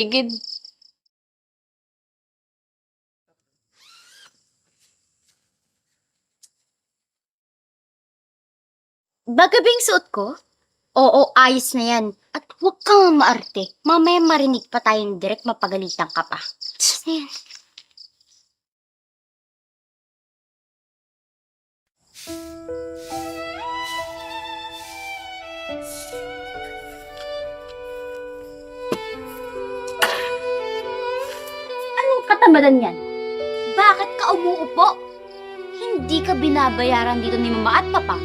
Igid. Bagabing suot ko? Oo, ayos na yan. At huwag kang maarte. Mamaya marinig pa tayong direct mapagalitan ka pa. Ayan. Anong katamadan yan? Bakit ka umuupo? Hindi ka binabayaran dito ni mama at papa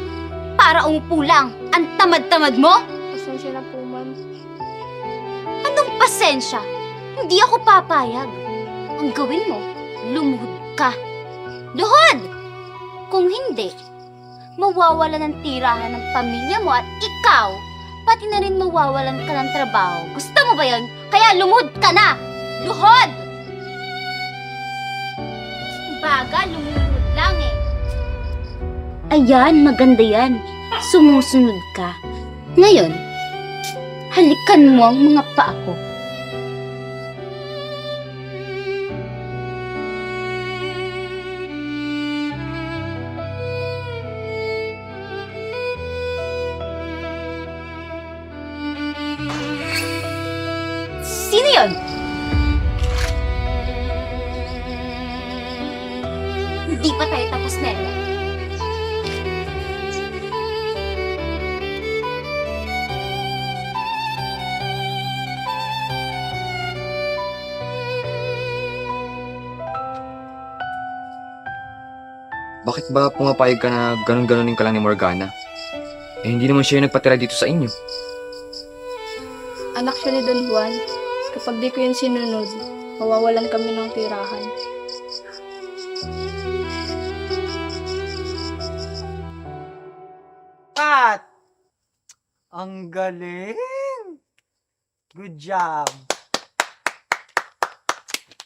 para umupo lang. Ang tamad-tamad mo? Pasensya na po, ma'am. Anong pasensya? Hindi ako papayag. Ang gawin mo, lumuhod ka. Luhod! Kung hindi, mawawala ng tirahan ng pamilya mo at ikaw, pati na rin mawawalan ka ng trabaho. Gusto mo ba yun? Kaya lumuhod ka na! Luhod! Baga, lumuhod lang eh. Ayan, maganda yan. Sumusunod ka. Ngayon, halikan mo ang mga paa ko. Sino yun? Hindi pa tayo tapos, Nella. Bakit ba pumapayag ka na ganun-ganunin ka lang ni Morgana? Eh, hindi naman siya yung nagpatira dito sa inyo. Anak siya ni Don Juan. Kapag di ko yun sinunod, mawawalan kami ng tirahan. Pat! Ang galing! Good job!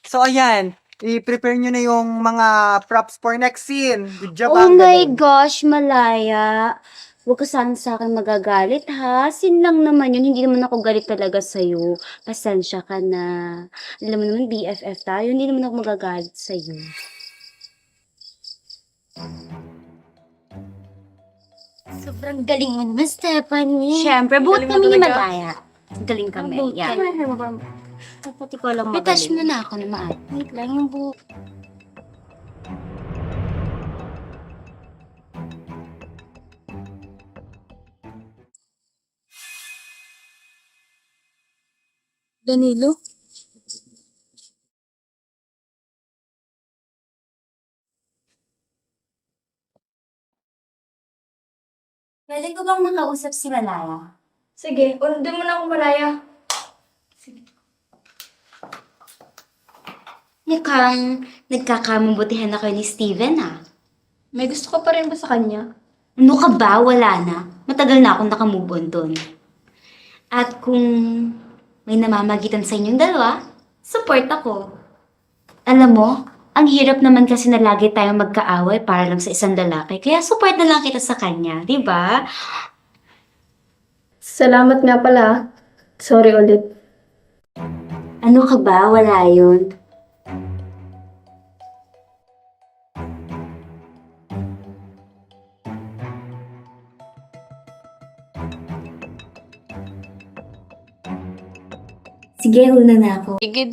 So, ayan. I-prepare nyo na yung mga props for next scene. Good job, Oh ang my galing. gosh, Malaya. Huwag ka sana sa akin magagalit, ha? Sin lang naman yun. Hindi naman ako galit talaga sa'yo. Pasensya ka na. Alam mo naman, BFF tayo. Hindi naman ako magagalit sa'yo. Sobrang galing mo naman, Stephanie. Siyempre, buhat Galing mo kami ni talaga. Malaya. Galing kami. Yeah. Dapat ikaw lang magaling. Touch mo na ako naman. Wait lang yung buhok. Danilo? Pwede ko bang makausap si Malaya? Sige, doon mo na ako, Malaya. Mukhang nagkakamabutihan na kayo ni Steven, ha? May gusto ka pa rin ba sa kanya? Ano ka ba? Wala na. Matagal na akong nakamove on doon. At kung may namamagitan sa inyong dalawa, support ako. Alam mo, ang hirap naman kasi na lagi tayong magkaaway para lang sa isang lalaki. Kaya support na lang kita sa kanya, di ba? Salamat nga pala. Sorry ulit. Ano ka ba? Wala yun. Sige, una na ako. Igid.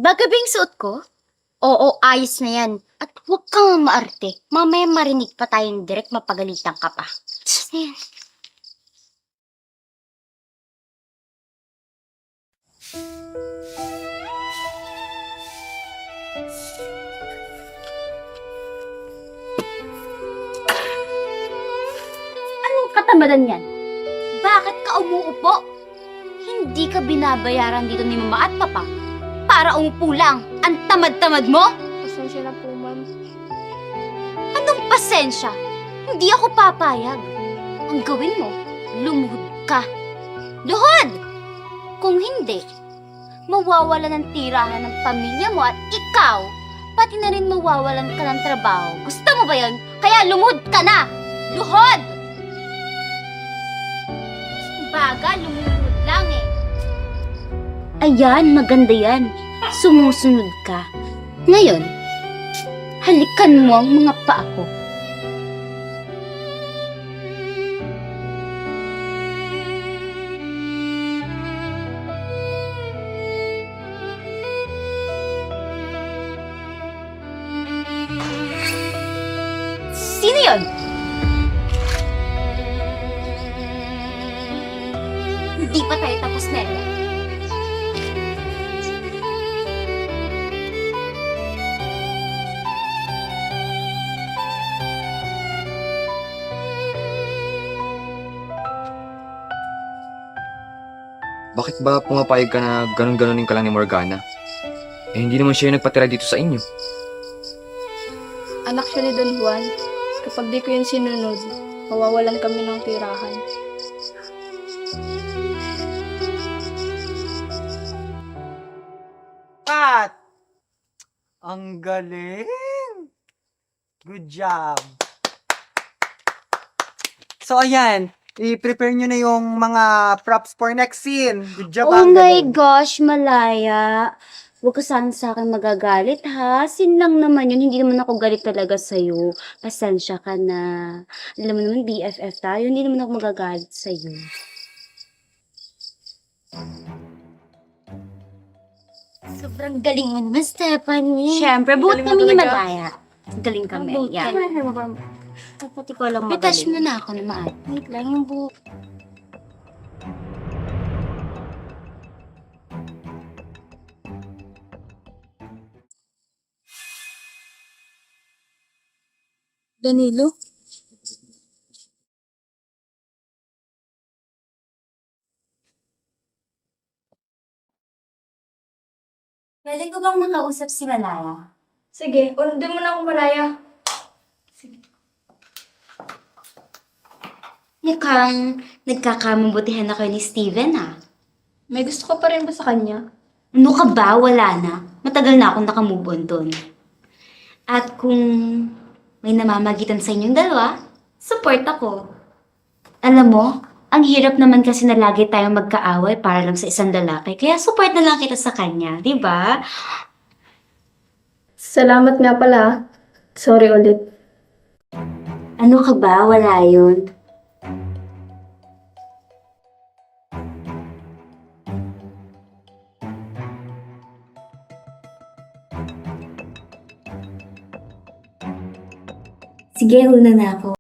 Bagabing suot ko? Oo, ayos na yan. At huwag kang maarte. Mamaya marinig pa tayong direct mapagalitan ka pa. Ayan. Anong katamadan yan? Bakit ka umuupo? Hindi ka binabayaran dito ni mama at papa para umupo lang. Ang tamad-tamad mo? Pasensya na po, ma'am. Anong pasensya? Hindi ako papayag. Ang gawin mo, lumuhod ka. Luhod! Kung hindi, mawawala ng tirahan ng pamilya mo at ikaw, pati na rin mawawalan ka ng trabaho. Gusto mo ba yun? Kaya lumuhod ka na! Luhod! Baga, lumuhod lang eh. Ayan, maganda yan. Sumusunod ka. Ngayon, halikan mo ang mga paa ko. Sino yun? Hindi pa tayo tapos na yan. Bakit ba pumapayag ka na ganun-ganunin ka lang ni Morgana? Eh, hindi naman siya yung nagpatira dito sa inyo. Anak siya ni Don Juan. Kapag di ko yun sinunod, mawawalan kami ng tirahan. Kat! Ang galing! Good job! So, ayan. I-prepare nyo na yung mga props for next scene. Good job, Oh ang my galing. gosh, Malaya. Huwag ka sana sa akin magagalit, ha? Sin lang naman yun. Hindi naman ako galit talaga sa'yo. Pasensya ka na. Alam mo naman, BFF tayo. Hindi naman ako magagalit sa'yo. Sobrang galing mo naman, Stephanie. Siyempre, buhat Galing mo kami ni talaga. Malaya. Galing kami. Yan. Pati ko lang magaling. Touch mo na ako na maat. Wait lang yung buhok. Danilo? Pwede ko bang makausap si Malaya? Sige, undin mo na ako, Malaya. Mukhang nagkakamabutihan na kayo ni Steven, ah. May gusto ka pa rin ba sa kanya? Ano ka ba? Wala na. Matagal na akong nakamove on doon. At kung may namamagitan sa inyong dalawa, support ako. Alam mo, ang hirap naman kasi na lagi tayong magkaaway para lang sa isang lalaki. Kaya support na lang kita sa kanya, di ba? Salamat nga pala. Sorry ulit. Ano ka ba? Wala yun. Sige, una na ako.